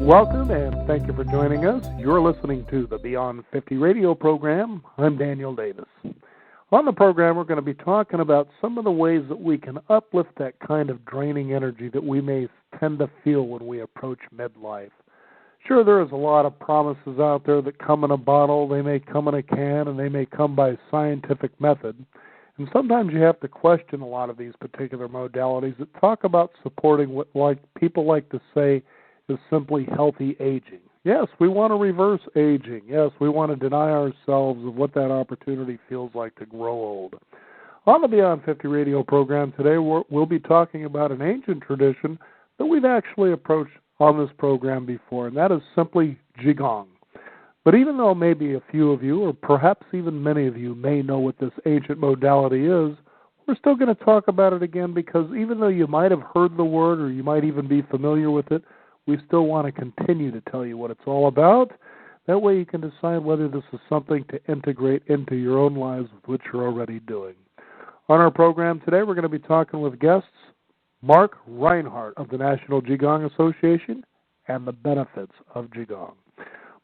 Welcome and thank you for joining us. You're listening to the Beyond 50 radio program. I'm Daniel Davis. On the program, we're going to be talking about some of the ways that we can uplift that kind of draining energy that we may tend to feel when we approach midlife. Sure, there is a lot of promises out there that come in a bottle, they may come in a can, and they may come by scientific method. And sometimes you have to question a lot of these particular modalities that talk about supporting what people like to say is simply healthy aging. Yes, we want to reverse aging. Yes, we want to deny ourselves of what that opportunity feels like to grow old. On the Beyond 50 radio program today, we'll be talking about an ancient tradition that we've actually approached on this program before, and that is simply Qigong. But even though maybe a few of you, or perhaps even many of you, may know what this ancient modality is, we're still going to talk about it again because even though you might have heard the word or you might even be familiar with it, we still want to continue to tell you what it's all about. That way you can decide whether this is something to integrate into your own lives with what you're already doing. On our program today, we're going to be talking with guests Mark Reinhardt of the National Qigong Association and the benefits of Qigong.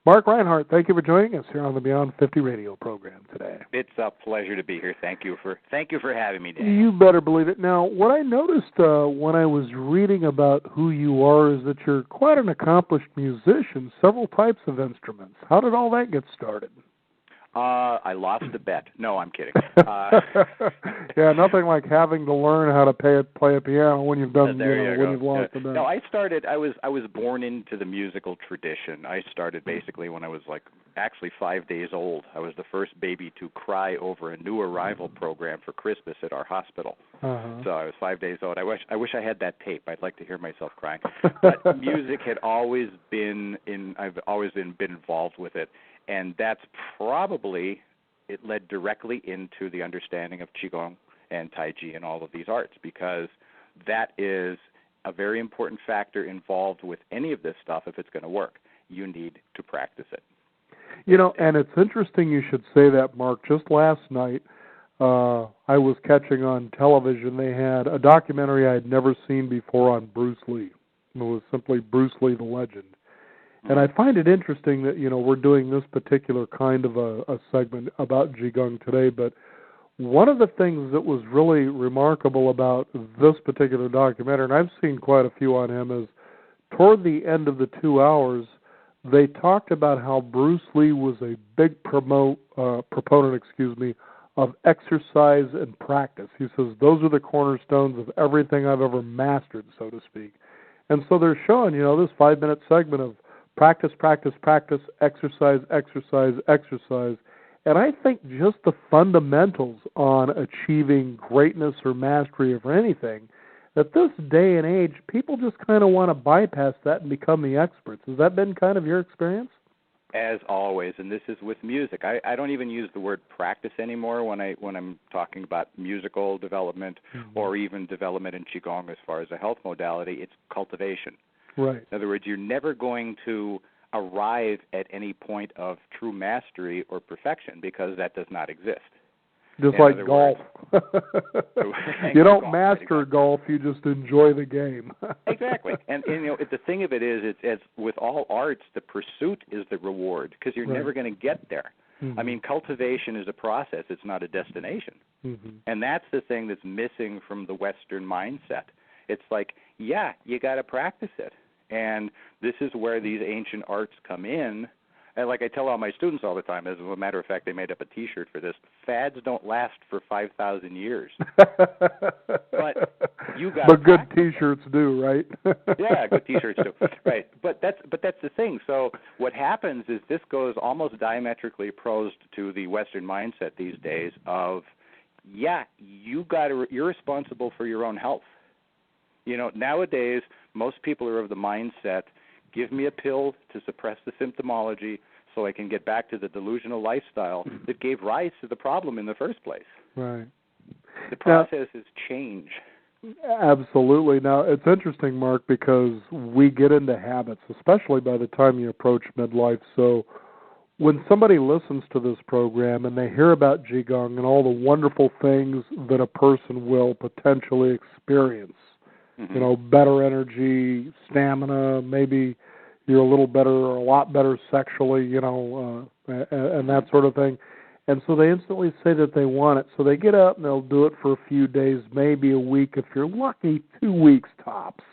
Mark Reinhardt, thank you for joining us here on the Beyond 50 radio program today. It's a pleasure to be here. Thank you for having me, Dan. You better believe it. Now, what I noticed when I was reading about who you are is that you're quite an accomplished musician, several types of instruments. How did all that get started? I lost a bet. No, I'm kidding. Yeah, nothing like having to learn how to play a piano when you've done when you've lost a bet. No, I was born into the musical tradition. I started basically when I was actually 5 days old. I was the first baby to cry over a new arrival program for Christmas at our hospital. Uh-huh. So I was 5 days old. I wish I had that tape. I'd like to hear myself crying. But music had always been I've always been involved with it. And that's probably, it led directly into the understanding of Qigong and Tai Chi and all of these arts, because that is a very important factor involved with any of this stuff if it's going to work. You need to practice it. You know, and it's interesting you should say that, Mark. Just last night, I was catching on television, they had a documentary I had never seen before on Bruce Lee. It was simply Bruce Lee the Legend. And I find it interesting that, we're doing this particular kind of a segment about Qigong today, but one of the things that was really remarkable about this particular documentary, and I've seen quite a few on him, is toward the end of the 2 hours, they talked about how Bruce Lee was a big proponent, of exercise and practice. He says, those are the cornerstones of everything I've ever mastered, so to speak. And so they're showing, this 5-minute segment of practice, practice, practice, exercise, exercise, exercise. And I think just the fundamentals on achieving greatness or mastery of anything, at this day and age, people just kind of want to bypass that and become the experts. Has that been kind of your experience? As always, and this is with music. I don't even use the word practice anymore when I'm talking about musical development or even development in Qigong as far as a health modality. It's cultivation. Right. In other words, you're never going to arrive at any point of true mastery or perfection because that does not exist. Just like golf. You don't master golf, you just enjoy the game. Exactly. And the thing of it is, it's with all arts, the pursuit is the reward because you're never going to get there. Mm-hmm. I mean, cultivation is a process. It's not a destination. Mm-hmm. And that's the thing that's missing from the Western mindset. It's like, yeah, you got to practice it. And this is where these ancient arts come in. And like I tell all my students all the time, as a matter of fact, they made up a T-shirt for this, fads don't last for 5,000 years. But you got But good T-shirts do, right? Yeah, good T-shirts do. Right. But that's the thing. So what happens is this goes almost diametrically opposed to the Western mindset these days of, yeah, you're responsible for your own health. Nowadays, most people are of the mindset, give me a pill to suppress the symptomology so I can get back to the delusional lifestyle that gave rise to the problem in the first place. Right. The process is change. Absolutely. Now, it's interesting, Mark, because we get into habits, especially by the time you approach midlife. So when somebody listens to this program and they hear about Qigong and all the wonderful things that a person will potentially experience, better energy, stamina, maybe, you're a little better or a lot better sexually, and that sort of thing. And so they instantly say that they want it. So they get up and they'll do it for a few days, maybe a week. If you're lucky, 2 weeks tops.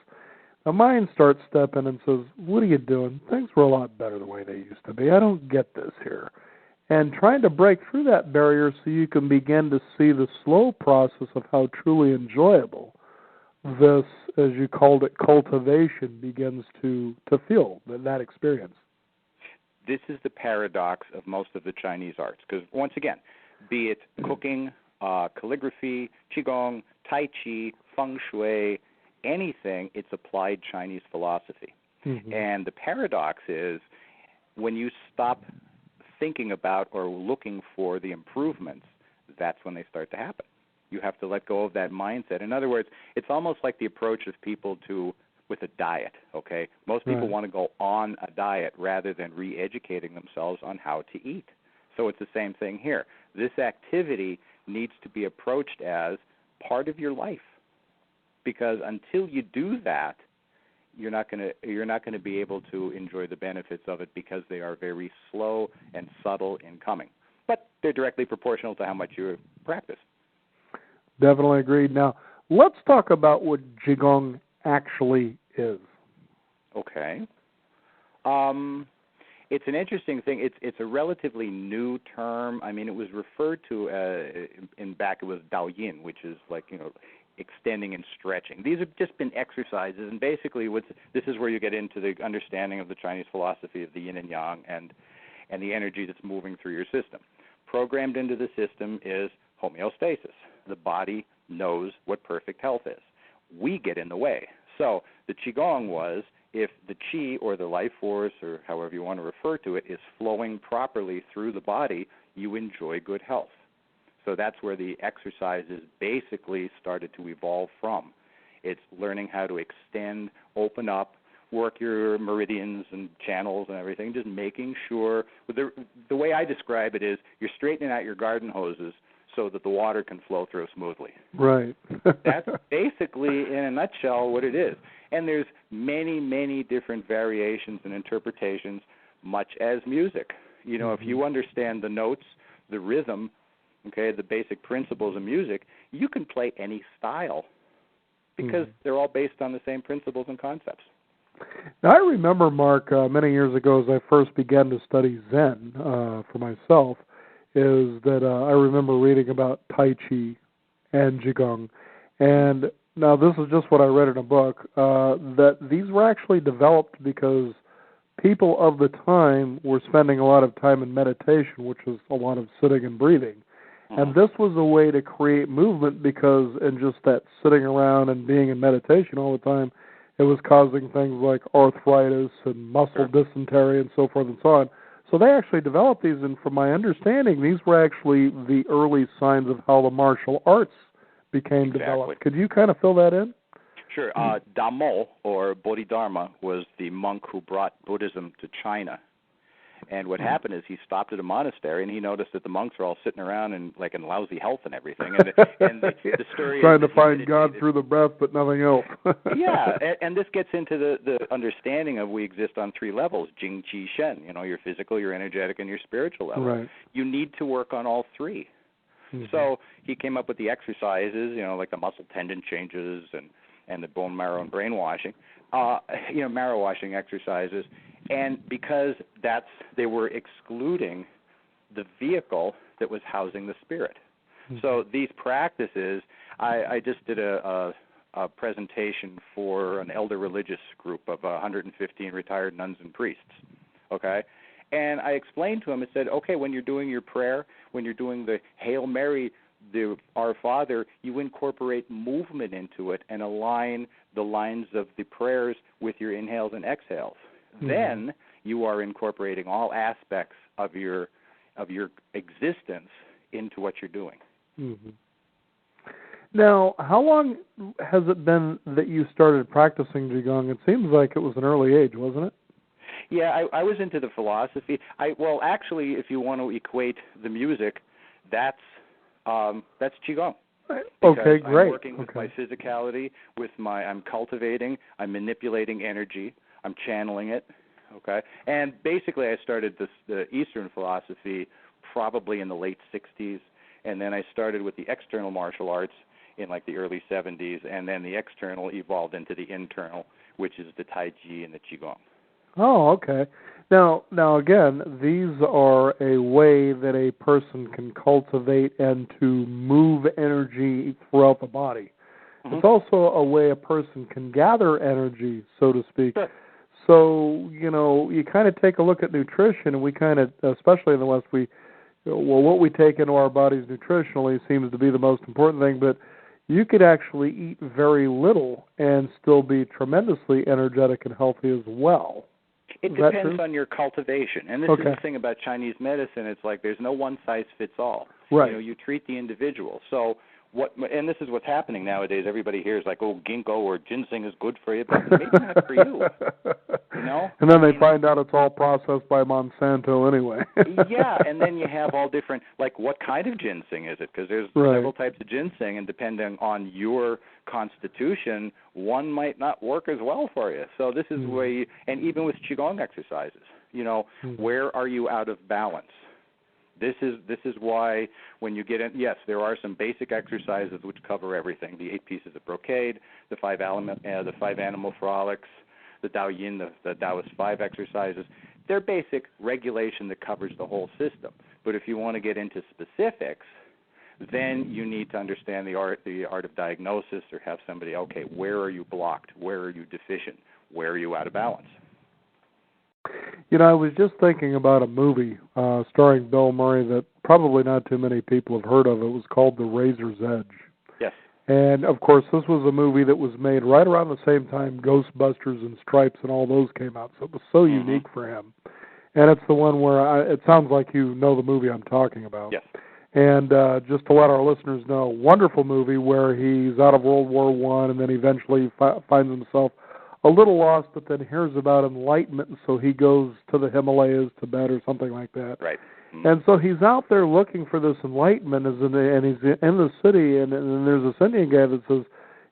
The mind starts stepping and says, what are you doing? Things were a lot better the way they used to be. I don't get this here. And trying to break through that barrier so you can begin to see the slow process of how truly enjoyable this, as you called it, cultivation begins to feel, that experience. This is the paradox of most of the Chinese arts, because once again, be it cooking, calligraphy, qigong, tai chi, feng shui, anything, it's applied Chinese philosophy. Mm-hmm. And the paradox is when you stop thinking about or looking for the improvements, that's when they start to happen. You have to let go of that mindset. In other words, it's almost like the approach of people with a diet, okay? Most people want to go on a diet rather than re-educating themselves on how to eat. So it's the same thing here. This activity needs to be approached as part of your life, because until you do that, you're not going to be able to enjoy the benefits of it, because they are very slow and subtle in coming. But they're directly proportional to how much you practice. Definitely agreed. Now, let's talk about what Qigong actually is. Okay. It's an interesting thing. It's a relatively new term. I mean, it was referred to it was Daoyin, which is like, extending and stretching. These have just been exercises, and basically this is where you get into the understanding of the Chinese philosophy of the yin and yang and the energy that's moving through your system. Programmed into the system is homeostasis. The body knows what perfect health is. We get in the way. So the Qigong was, if the Qi or the life force, or however you want to refer to it, is flowing properly through the body, you enjoy good health. So that's where the exercises basically started to evolve from. It's learning how to extend, open up, work your meridians and channels and everything, just making sure. The way I describe it is you're straightening out your garden hoses so that the water can flow through smoothly. Right. That's basically, in a nutshell, what it is. And there's many, many different variations and interpretations, much as music. If you understand the notes, the rhythm, okay, the basic principles of music, you can play any style because they're all based on the same principles and concepts. Now, I remember, Mark, many years ago as I first began to study Zen for myself, is that I remember reading about Tai Chi and Qigong. And now this is just what I read in a book, that these were actually developed because people of the time were spending a lot of time in meditation, which was a lot of sitting and breathing. And this was a way to create movement, because in just that sitting around and being in meditation all the time, it was causing things like arthritis and muscle dysentery and so forth and so on. So they actually developed these, and from my understanding, these were actually the early signs of how the martial arts became developed. Could you kind of fill that in? Sure. Damo, or Bodhidharma, was the monk who brought Buddhism to China. And what happened is he stopped at a monastery, and he noticed that the monks were all sitting around in lousy health and everything. And the story trying to find God through the breath, but nothing else. Yeah, and this gets into the understanding of we exist on three levels: Jing, Qi, Shen. Your physical, your energetic, and your spiritual level. Right. You need to work on all three. So he came up with the exercises, like the muscle tendon changes and the bone marrow and brainwashing, marrow washing exercises. And because they were excluding the vehicle that was housing the spirit. So these practices, I just did a presentation for an elder religious group of 115 retired nuns and priests, okay? And I explained to them, I said, okay, when you're doing your prayer, when you're doing the Hail Mary, the Our Father, you incorporate movement into it and align the lines of the prayers with your inhales and exhales. Then you are incorporating all aspects of your existence into what you're doing. Now, how long has it been that you started practicing Qigong? It seems like it was an early age, wasn't it? Yeah, I was into the philosophy. Actually, if you want to equate the music, that's Qigong. Okay, great. I'm working with my physicality, I'm cultivating, I'm manipulating energy, I'm channeling it, Okay, and basically I started the Eastern philosophy probably in the late 60s, and then I started with the external martial arts in like the early 70s, and then the external evolved into the internal, which is the Tai Chi and the Qigong. Oh, okay. Now again, these are a way that a person can cultivate and to move energy throughout the body. Mm-hmm. It's also a way a person can gather energy, so to speak. Sure. So, you kind of take a look at nutrition, and we kind of, especially in the West, what we take into our bodies nutritionally seems to be the most important thing, but you could actually eat very little and still be tremendously energetic and healthy as well. It depends on your cultivation. And this is the thing about Chinese medicine. It's like there's no one size fits all. Right. You treat the individual. So and this is what's happening nowadays. Everybody hears like, oh, ginkgo or ginseng is good for you, but maybe not for you. And then they find out it's all processed by Monsanto anyway. Yeah, and then you have all different, like, what kind of ginseng is it? Because there's several types of ginseng, and depending on your constitution, one might not work as well for you. So this is where and even with Qigong exercises, where are you out of balance? This is why when you get in, yes, there are some basic exercises which cover everything: the 8 pieces of brocade, the five animal frolics, the Tao Yin, the Taoist 5 exercises. They're basic regulation that covers the whole system. But if you want to get into specifics, then you need to understand the art of diagnosis, or have somebody, okay, where are you blocked? Where are you deficient? Where are you out of balance? I was just thinking about a movie starring Bill Murray that probably not too many people have heard of. It was called The Razor's Edge. Yes. And, of course, this was a movie that was made right around the same time Ghostbusters and Stripes and all those came out, so it was so unique for him. And it's the one where it sounds like you know the movie I'm talking about. Yes. And just to let our listeners know, wonderful movie where he's out of World War I and then eventually finds himself a little lost, but then hears about enlightenment, and so he goes to the Himalayas, Tibet, or something like that. Right. And so he's out there looking for this enlightenment, and he's in the city, and there's this Indian guy that says,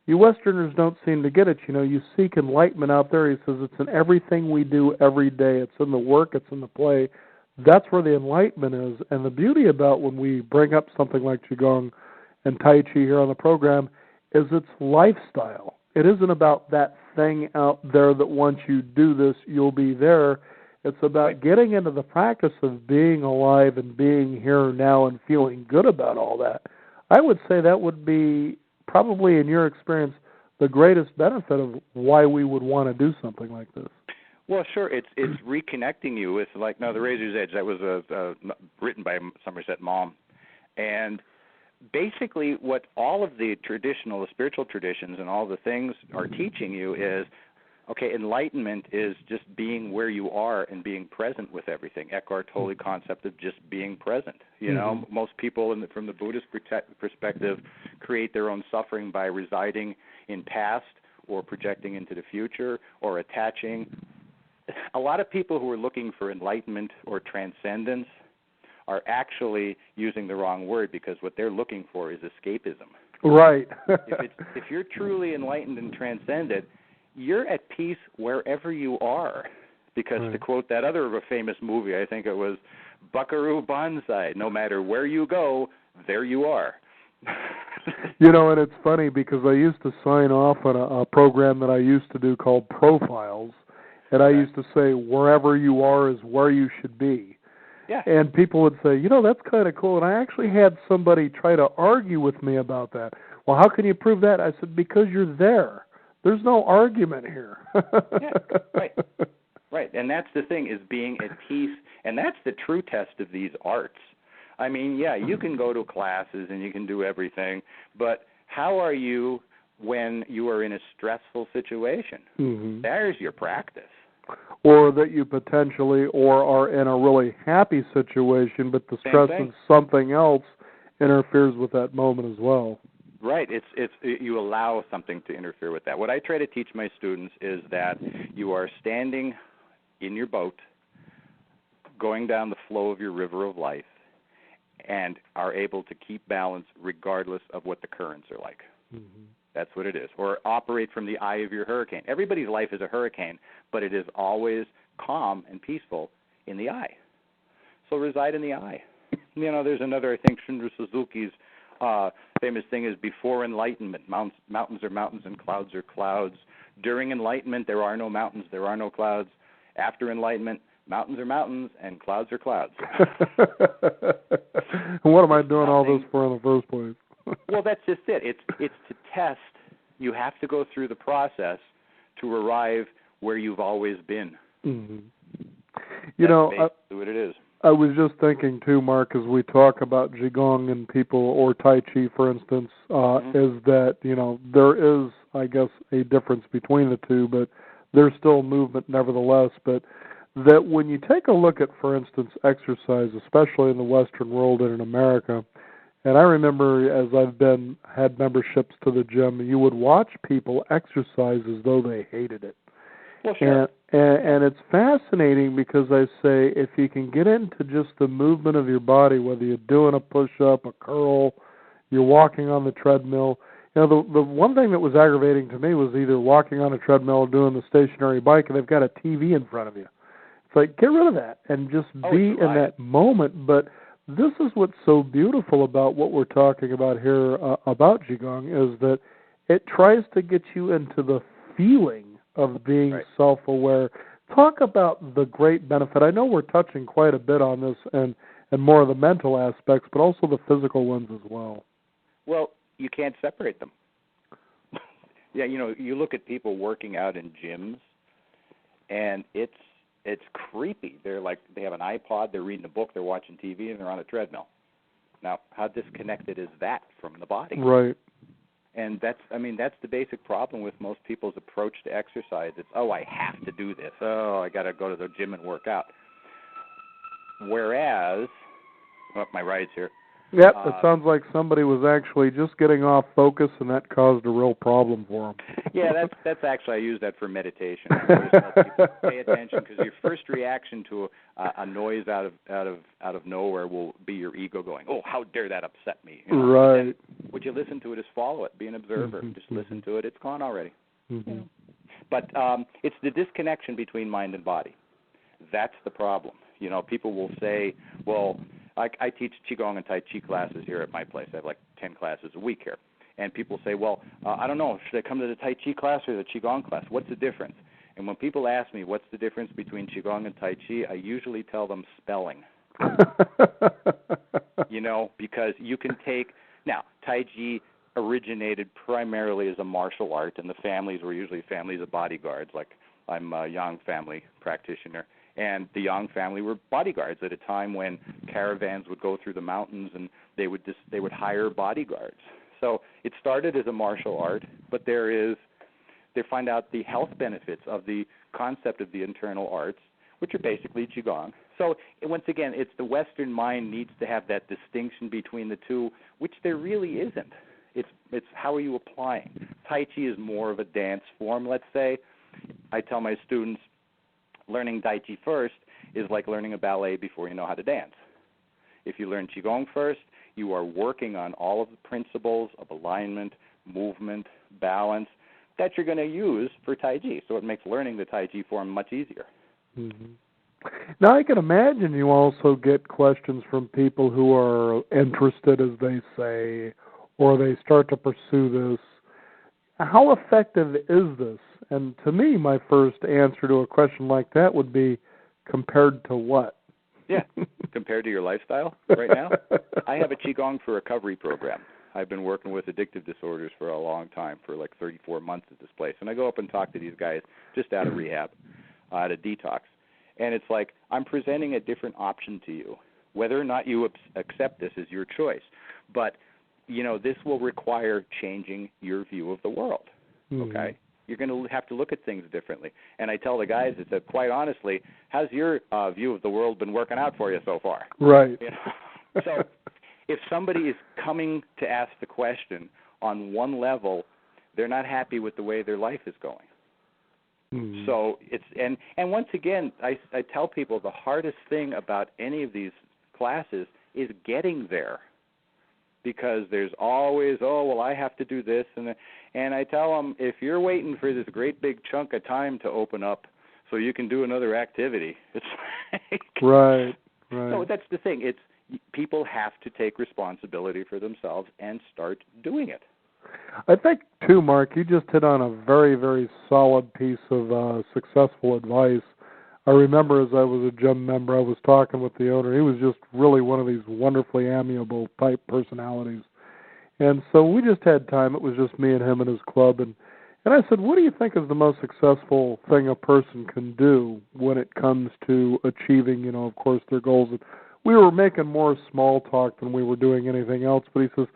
you Westerners don't seem to get it. You seek enlightenment out there. He says it's in everything we do every day. It's in the work. It's in the play. That's where the enlightenment is. And the beauty about when we bring up something like Qigong and Tai Chi here on the program is its lifestyle. It isn't about that thing out there that once you do this, you'll be there. It's about getting into the practice of being alive and being here now and feeling good about all that. I would say that would be probably, in your experience, the greatest benefit of why we would want to do something like this. Well, sure. It's reconnecting you with, like, The Razor's Edge. That was written by Somerset Maugham. And basically what all of the spiritual traditions and all the things are teaching you is, okay, enlightenment is just being where you are and being present with everything. Eckhart's holy concept of just being present. Most people from the Buddhist perspective create their own suffering by residing in past or projecting into the future or attaching. A lot of people who are looking for enlightenment or transcendence are actually using the wrong word, because what they're looking for is escapism. Right. if you're truly enlightened and transcended, you're at peace wherever you are. Because to quote that other famous movie, I think it was Buckaroo Banzai, no matter where you go, there you are. And it's funny because I used to sign off on a program that I used to do called Profiles, and I used to say, wherever you are is where you should be. Yeah. And people would say, that's kind of cool. And I actually had somebody try to argue with me about that. Well, how can you prove that? I said, because you're there. There's no argument here. Yeah, right. Right. And that's the thing, is being at peace. And that's the true test of these arts. I mean, yeah, you can go to classes and you can do everything, but how are you when you are in a stressful situation? Mm-hmm. There's your practice. Or that you potentially are in a really happy situation, but the stress of something else interferes with that moment as well. Right. It's you allow something to interfere with that. What I try to teach my students is that you are standing in your boat, going down the flow of your river of life, and are able to keep balance regardless of what the currents are like. Mm-hmm. That's what it is. Or operate from the eye of your hurricane. Everybody's life is a hurricane, but it is always calm and peaceful in the eye. So reside in the eye. There's another, I think, Shunra Suzuki's famous thing is before enlightenment, mountains are mountains and clouds are clouds. During enlightenment, there are no mountains, there are no clouds. After enlightenment, mountains are mountains and clouds are clouds. What am I doing all this for in the first place? Well, that's just it. It's to test. You have to go through the process to arrive where you've always been. Mm-hmm. That's basically what it is. I was just thinking too, Mark, as we talk about Qigong and people, or Tai Chi, for instance, is that, there is, I guess, a difference between the two, but there's still movement nevertheless. But that when you take a look at, for instance, exercise, especially in the Western world and in America, and I remember as I've had memberships to the gym, you would watch people exercise as though they hated it. Well, sure. And it's fascinating because I say if you can get into just the movement of your body, whether you're doing a push-up, a curl, you're walking on the treadmill. The one thing that was aggravating to me was either walking on a treadmill or doing the stationary bike, and they've got a TV in front of you. It's like, get rid of that and just be in that moment. But this is what's so beautiful about what we're talking about here about Qigong is that it tries to get you into the feeling of being self-aware. Talk about the great benefit. I know we're touching quite a bit on this and more of the mental aspects, but also the physical ones as well. Well, you can't separate them. Yeah, you look at people working out in gyms, and it's creepy. They're like, they have an iPod, they're reading a book, they're watching TV, and they're on a treadmill. Now, how disconnected is that from the body? Right. And that's the basic problem with most people's approach to exercise. It's, I have to do this. I got to go to the gym and work out. Whereas, my ride's here. Yep, it sounds like somebody was actually just getting off focus, and that caused a real problem for them. Yeah, that's actually, I use that for meditation. I just tell people, pay attention, because your first reaction to a noise out of nowhere will be your ego going, how dare that upset me? Right. What you listen to it is follow it. Be an observer. Mm-hmm. Just listen to it. It's gone already. Mm-hmm. But it's the disconnection between mind and body. That's the problem. People will say, I teach Qigong and Tai Chi classes here at my place. I have like 10 classes a week here. And people say, I don't know, should I come to the Tai Chi class or the Qigong class? What's the difference? And when people ask me what's the difference between Qigong and Tai Chi, I usually tell them spelling. Because you can take, now, Tai Chi originated primarily as a martial art, and the families were usually families of bodyguards. Like, I'm a Yang family practitioner. And the Yang family were bodyguards at a time when caravans would go through the mountains, and they would hire bodyguards. So it started as a martial art, but they find out the health benefits of the concept of the internal arts, which are basically Qigong. So once again, it's the Western mind needs to have that distinction between the two, which there really isn't. It's how are you applying? Tai Chi is more of a dance form, let's say. I tell my students, learning Tai Chi first is like learning a ballet before you know how to dance. If you learn Qigong first, you are working on all of the principles of alignment, movement, balance that you're going to use for Tai Chi. So it makes learning the Tai Chi form much easier. Mm-hmm. Now, I can imagine you also get questions from people who are interested, as they say, or they start to pursue this. How effective is this? And to me, my first answer to a question like that would be, compared to what? Yeah, compared to your lifestyle right now. I have a Qigong for Recovery program. I've been working with addictive disorders for a long time, for like 34 months at this place. And I go up and talk to these guys just out of rehab, out of detox. And it's like, I'm presenting a different option to you. Whether or not you accept this is your choice. But, this will require changing your view of the world, okay? You're going to have to look at things differently. And I tell the guys, that quite honestly, how's your view of the world been working out for you so far? Right. So if somebody is coming to ask the question on one level, they're not happy with the way their life is going. Mm-hmm. So it's and once again, I tell people the hardest thing about any of these classes is getting there. Because there's always, I have to do this. And I tell them, if you're waiting for this great big chunk of time to open up so you can do another activity. It's like, right. No, that's the thing. It's people have to take responsibility for themselves and start doing it. I think, too, Mark, you just hit on a very, very solid piece of successful advice. I remember as I was a gym member, I was talking with the owner. He was just really one of these wonderfully amiable type personalities. And so we just had time. It was just me and him and his club. And I said, what do you think is the most successful thing a person can do when it comes to achieving, of course, their goals? And we were making more small talk than we were doing anything else. But he says,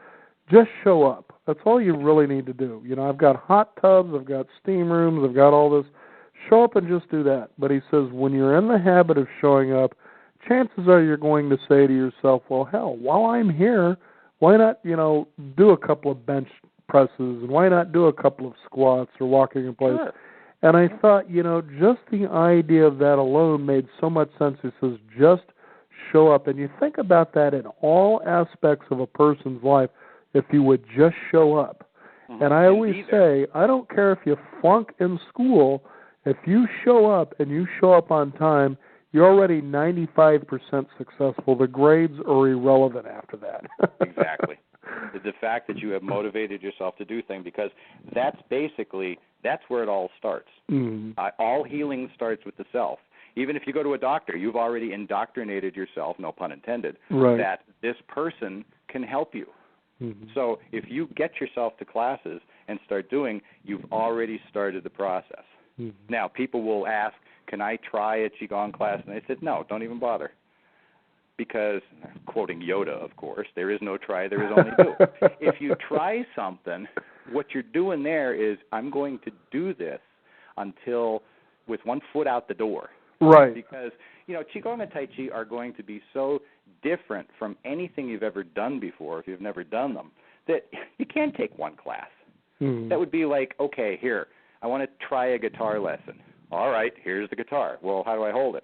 just show up. That's all you really need to do. I've got hot tubs, I've got steam rooms, I've got all this. Show up and just do that. But he says, when you're in the habit of showing up, chances are you're going to say to yourself, well, hell, while I'm here, why not, do a couple of bench presses, and why not do a couple of squats or walking in place? Sure. And I thought, just the idea of that alone made so much sense. He says, just show up. And you think about that in all aspects of a person's life, if you would just show up. Mm-hmm. And I always say, I don't care if you flunk in school, if you show up and you show up on time, you're already 95% successful. The grades are irrelevant after that. Exactly. The fact that you have motivated yourself to do things, because that's where it all starts. Mm-hmm. All healing starts with the self. Even if you go to a doctor, you've already indoctrinated yourself, no pun intended, right, that this person can help you. Mm-hmm. So if you get yourself to classes and start doing, you've already started the process. Mm-hmm. Now, people will ask, can I try a Qigong class? And I said, no, don't even bother. Because, quoting Yoda, of course, there is no try, there is only do. If you try something, what you're doing there is, I'm going to do this until with one foot out the door. Right. Because, Qigong and Tai Chi are going to be so different from anything you've ever done before, if you've never done them, that you can't take one class. Mm-hmm. That would be like, okay, here, I want to try a guitar lesson. All right, here's the guitar. Well, how do I hold it?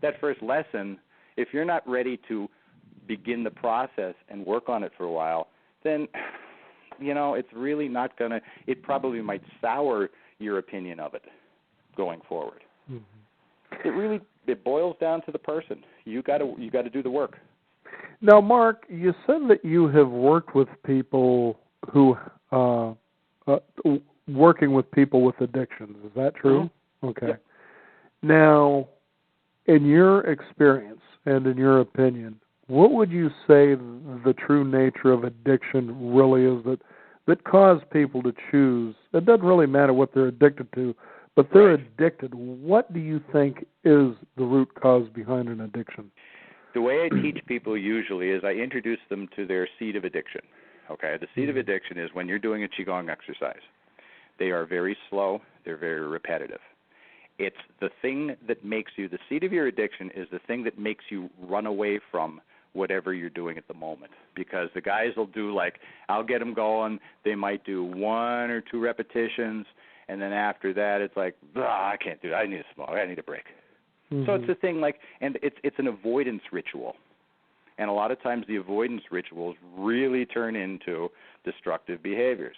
That first lesson, if you're not ready to begin the process and work on it for a while, then, it's really not going to, it probably might sour your opinion of it going forward. Mm-hmm. It boils down to the person. You got to do the work. Now, Mark, you said that you have worked with people who, working with people with addictions. Is that true? Mm-hmm. Okay. Yep. Now, in your experience and in your opinion, what would you say the true nature of addiction really is that cause people to choose? It doesn't really matter what they're addicted to, but they're addicted. What do you think is the root cause behind an addiction? The way I teach people usually is I introduce them to their seed of addiction. Okay, the seed of addiction is when you're doing a Qigong exercise. They are very slow. They're very repetitive. It's the thing that makes you, the seed of your addiction is the thing that makes you run away from whatever you're doing at the moment. Because the guys will do I'll get them going. They might do 1 or 2 repetitions, and then after that it's like, I can't do it. I need a smoke. I need a break. Mm-hmm. So it's a thing and it's an avoidance ritual. And a lot of times the avoidance rituals really turn into destructive behaviors.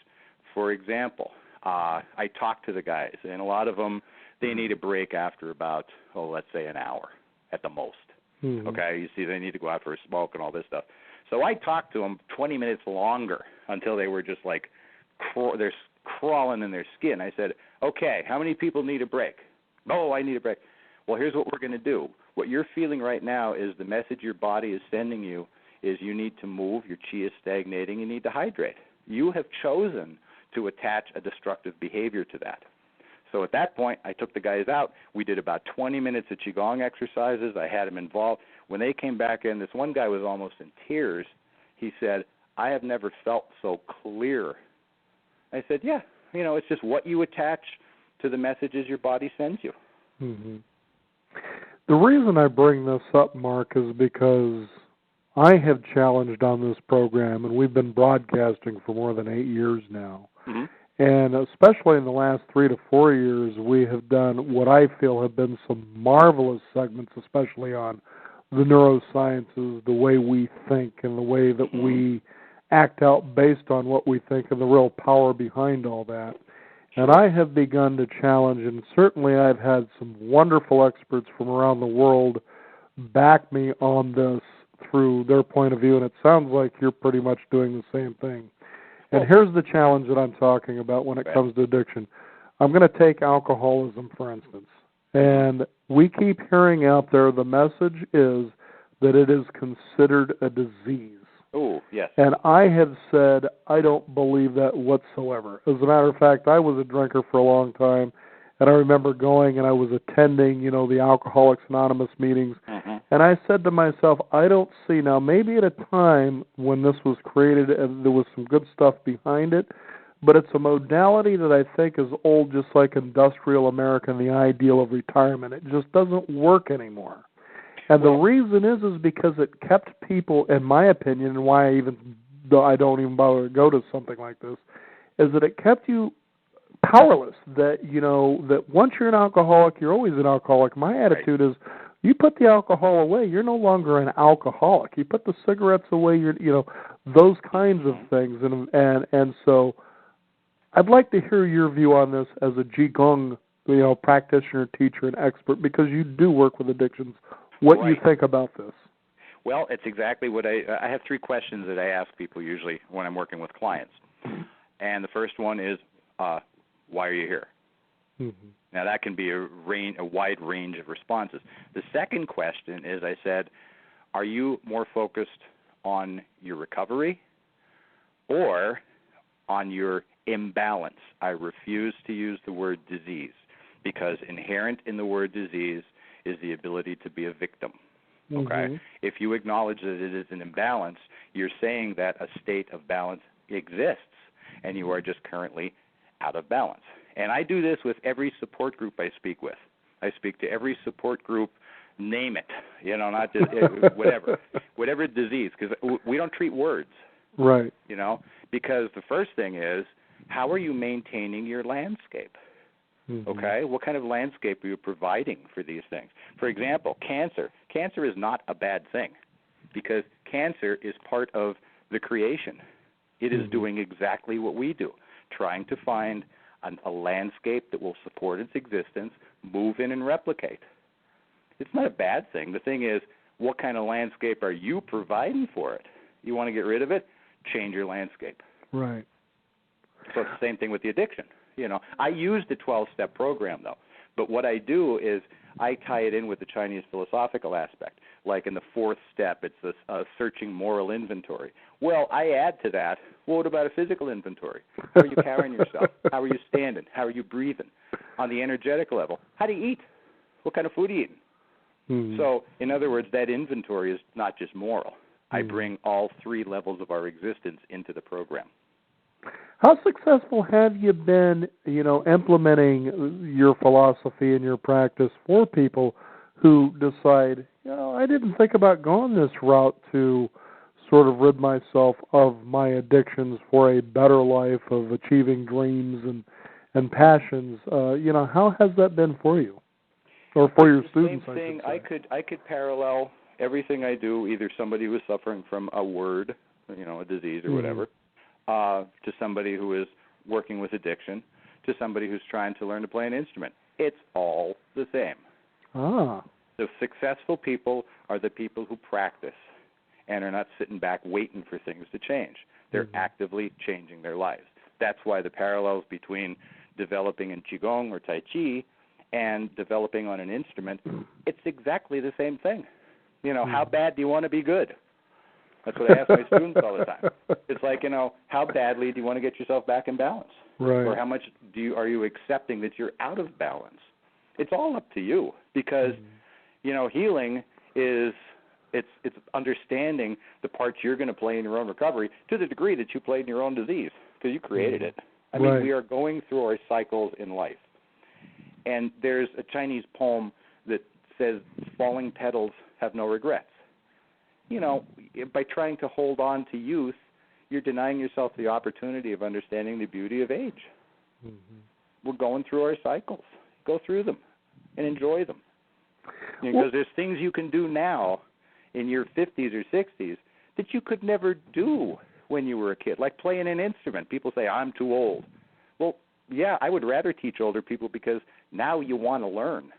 For example, I talk to the guys, and a lot of them, they need a break after about, let's say an hour at the most. Mm-hmm. Okay, you see, they need to go out for a smoke and all this stuff. So I talked to them 20 minutes longer until they were just they're crawling in their skin. I said, okay, how many people need a break? Oh, I need a break. Well, here's what we're going to do. What you're feeling right now is the message your body is sending you is you need to move, your chi is stagnating, you need to hydrate. You have chosen to attach a destructive behavior to that. So at that point, I took the guys out. We did about 20 minutes of Qigong exercises. I had them involved. When they came back in, this one guy was almost in tears. He said, I have never felt so clear. I said, yeah, it's just what you attach to the messages your body sends you. Mm-hmm. The reason I bring this up, Mark, is because I have challenged on this program, and we've been broadcasting for more than 8 years now. Mm-hmm. And especially in the last 3 to 4 years, we have done what I feel have been some marvelous segments, especially on the neurosciences, the way we think, and the way that we act out based on what we think and the real power behind all that. Sure. And I have begun to challenge, and certainly I've had some wonderful experts from around the world back me on this through their point of view, and it sounds like you're pretty much doing the same thing. And here's the challenge that I'm talking about when it comes to addiction. I'm going to take alcoholism, for instance. And we keep hearing out there the message is that it is considered a disease. Oh, yes. And I have said I don't believe that whatsoever. As a matter of fact, I was a drinker for a long time, and I remember going and I was attending, the Alcoholics Anonymous meetings, and I said to myself, I don't see now, maybe at a time when this was created and there was some good stuff behind it, but it's a modality that I think is old, just like industrial America and the ideal of retirement. It just doesn't work anymore. And the reason is because it kept people, in my opinion, and why I don't even bother to go to something like this, is that it kept you powerless. That that once you're an alcoholic, you're always an alcoholic. My attitude is, you put the alcohol away, you're no longer an alcoholic. You put the cigarettes away, you're those kinds of things, and so I'd like to hear your view on this as a Gong practitioner, teacher, and expert, because you do work with addictions. What do you think about this? Well, it's exactly what I have 3 questions that I ask people usually when I'm working with clients. And the first one is, why are you here? Mm-hmm. Now, that can be a wide range of responses. The second question is, I said, are you more focused on your recovery or on your imbalance? I refuse to use the word disease, because inherent in the word disease is the ability to be a victim. Okay? Mm-hmm. If you acknowledge that it is an imbalance, you're saying that a state of balance exists, and you are just currently out of balance. And I do this with every support group I speak with. I speak to every support group, name it, not just whatever disease, because we don't treat words. Right. Because the first thing is, how are you maintaining your landscape? Mm-hmm. Okay? What kind of landscape are you providing for these things? For example, cancer. Cancer is not a bad thing, because cancer is part of the creation. It is doing exactly what we do, trying to find a landscape that will support its existence, move in, and replicate. It's not a bad thing. The thing is, what kind of landscape are you providing for it? You want to get rid of it? Change your landscape. Right. So it's the same thing with the addiction. I use the 12-step program, though. But what I do is I tie it in with the Chinese philosophical aspect. Like in the 4th step, it's this searching moral inventory. Well, I add to that, what about a physical inventory? How are you carrying yourself? How are you standing? How are you breathing? On the energetic level, how do you eat? What kind of food are you eating? Mm-hmm. So, in other words, that inventory is not just moral. Mm-hmm. I bring all 3 levels of our existence into the program. How successful have you been, implementing your philosophy and your practice for people who decide, I didn't think about going this route to sort of rid myself of my addictions for a better life of achieving dreams and passions. How has that been for you, or for your students? Same thing. I could parallel everything I do. Either somebody who is suffering from a word, a disease or whatever, to somebody who is working with addiction, to somebody who's trying to learn to play an instrument. It's all the same. The successful people are the people who practice and are not sitting back waiting for things to change. They're actively changing their lives. That's why the parallels between developing in Qigong or Tai Chi and developing on an instrument, it's exactly the same thing. How bad do you want to be good? That's what I ask my students all the time. It's like, how badly do you want to get yourself back in balance? Right. Or how much are you accepting that you're out of balance? It's all up to you, because, healing is it's understanding the parts you're going to play in your own recovery to the degree that you played in your own disease, because you created it. I mean, we are going through our cycles in life. And there's a Chinese poem that says, falling petals have no regrets. By trying to hold on to youth, you're denying yourself the opportunity of understanding the beauty of age. We're going through our cycles. Go through them and enjoy them. Because there's things you can do now in your 50s or 60s that you could never do when you were a kid, like playing an instrument. People say, I'm too old. Well, I would rather teach older people because now you want to learn.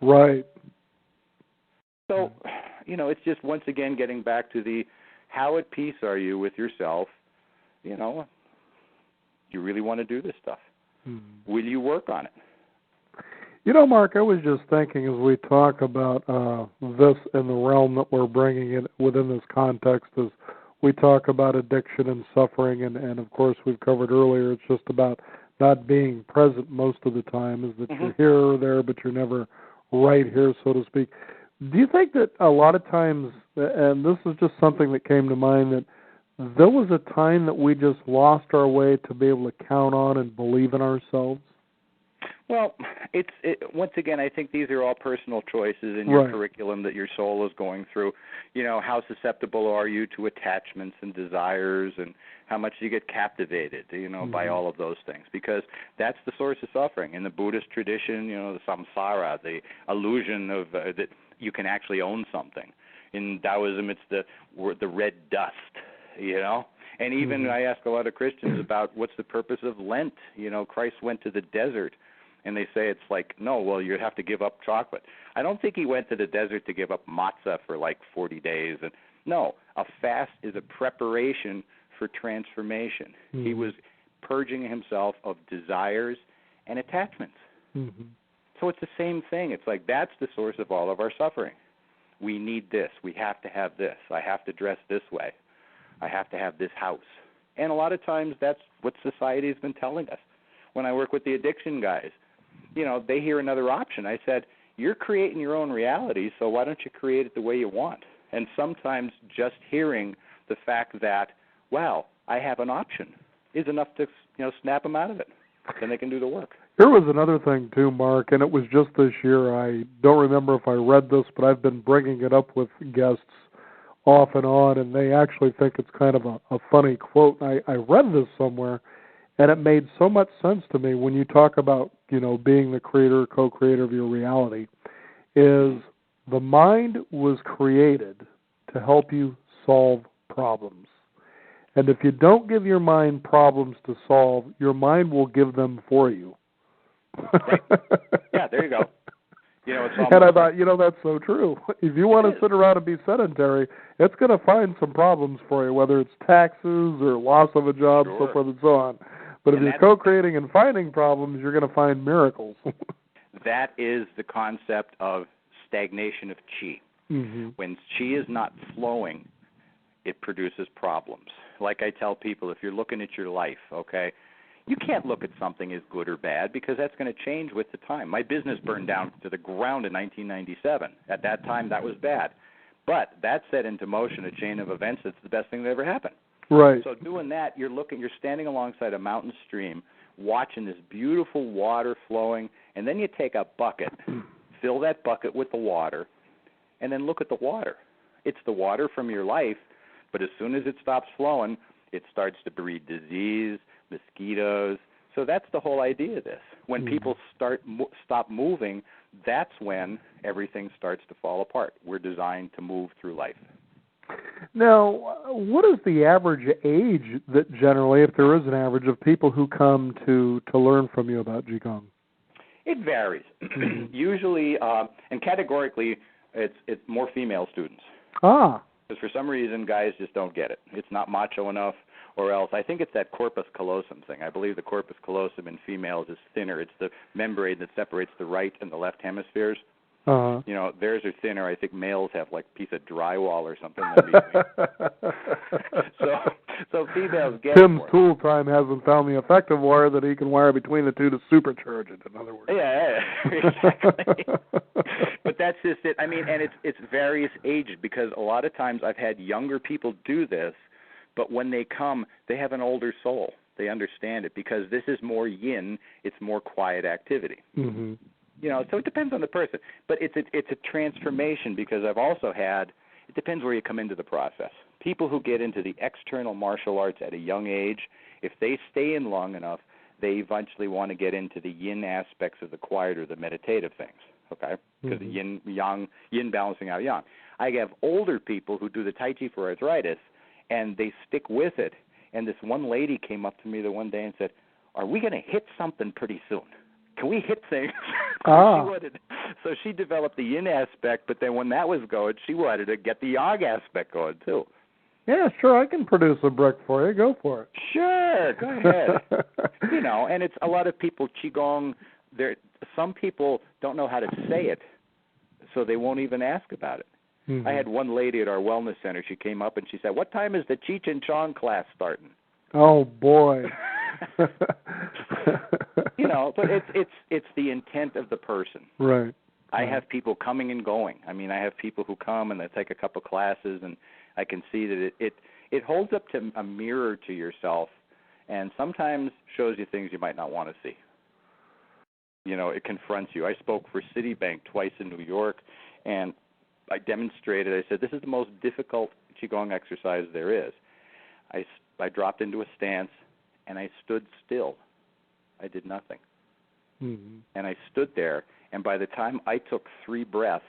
Right. So, it's just once again getting back to how at peace are you with yourself? Do you really want to do this stuff? Will you work on it? Mark, I was just thinking as we talk about this in the realm that we're bringing it within this context, as we talk about addiction and suffering, and of course we've covered earlier, it's just about not being present most of the time, is that you're here or there, but you're never right here, so to speak. Do you think that a lot of times, and this is just something that came to mind, that there was a time that we just lost our way to be able to count on and believe in ourselves? Well, once again, I think these are all personal choices in your curriculum that your soul is going through. How susceptible are you to attachments and desires, and how much do you get captivated, by all of those things? Because that's the source of suffering. In the Buddhist tradition, the samsara, the illusion of that you can actually own something. In Taoism, it's the red dust, And even I ask a lot of Christians about what's the purpose of Lent. Christ went to the desert. And they say it's like, no, well, you'd have to give up chocolate. I don't think he went to the desert to give up matzah for like 40 days. And no, a fast is a preparation for transformation. He was purging himself of desires and attachments. So it's the same thing. It's like that's the source of all of our suffering. We need this. We have to have this. I have to dress this way. I have to have this house. And a lot of times that's what society has been telling us. When I work with the addiction guys, they hear another option. I said, you're creating your own reality, so why don't you create it the way you want? And sometimes just hearing the fact that, wow, I have an option is enough to, snap them out of it. Then they can do the work. There was another thing, too, Mark, and it was just this year. I don't remember if I read this, but I've been bringing it up with guests off and on, and they actually think it's kind of a funny quote. I read this somewhere, and it made so much sense to me when you talk about, being the creator, co-creator of your reality, is the mind was created to help you solve problems. And if you don't give your mind problems to solve, your mind will give them for you. Right. Yeah, there you go. And I thought, that's so true. If you want to sit around and be sedentary, it's going to find some problems for you, whether it's taxes or loss of a job, so forth and so on. But if you're co-creating and finding problems, you're going to find miracles. That is the concept of stagnation of chi. When chi is not flowing, it produces problems. Like I tell people, if you're looking at your life, okay, you can't look at something as good or bad because that's going to change with the time. My business burned down to the ground in 1997. At that time, that was bad. But that set into motion a chain of events that's the best thing that ever happened. Right. So doing that, you're standing alongside a mountain stream, watching this beautiful water flowing, and then you take a bucket, fill that bucket with the water, and then look at the water. It's the water from your life, but as soon as it stops flowing, it starts to breed disease, mosquitoes. So that's the whole idea of this. When people stop moving, that's when everything starts to fall apart. We're designed to move through life. Now, what is the average age that generally, if there is an average, of people who come to learn from you about Qigong? It varies. Usually, and categorically, it's more female students. Ah. Because for some reason, guys just don't get it. It's not macho enough, or else. I think it's that corpus callosum thing. I believe the corpus callosum in females is thinner. It's the membrane that separates the right and the left hemispheres. Uh-huh. Theirs are thinner. I think males have like a piece of drywall or something. So females get Tim's it. tool time hasn't found the effective wire that he can wire between the two to supercharge it, in other words. Yeah, exactly. But that's just it. I mean, and it's various ages, because a lot of times I've had younger people do this, but when they come, they have an older soul. They understand it because this is more yin. It's more quiet activity. Mm-hmm. So it depends on the person. But it's a transformation, because I've also had, it depends where you come into the process. People who get into the external martial arts at a young age, if they stay in long enough, they eventually want to get into the yin aspects of the quiet or the meditative things, okay? Because yin balancing out yang. I have older people who do the Tai Chi for arthritis, and they stick with it. And this one lady came up to me the one day and said, are we going to hit something pretty soon? Can we hit things? So she developed the yin aspect, but then when that was going, she wanted to get the yang aspect going, too. Yeah, sure, I can produce a brick for you. Go for it. Sure, go ahead. And it's a lot of people, Qigong, some people don't know how to say it, so they won't even ask about it. Mm-hmm. I had one lady at our wellness center. She came up and she said, "What time is the Cheech and Chong class starting?" Oh, boy. But it's the intent of the person. Right. I have people coming and going. I mean, I have people who come and they take a couple classes, and I can see that it holds up to a mirror to yourself, and sometimes shows you things you might not want to see. It confronts you. I spoke for Citibank twice in New York, and I demonstrated. I said, this is the most difficult Qigong exercise there is. I dropped into a stance, and I stood still. I did nothing. Mm-hmm. And I stood there, and by the time I took 3 breaths,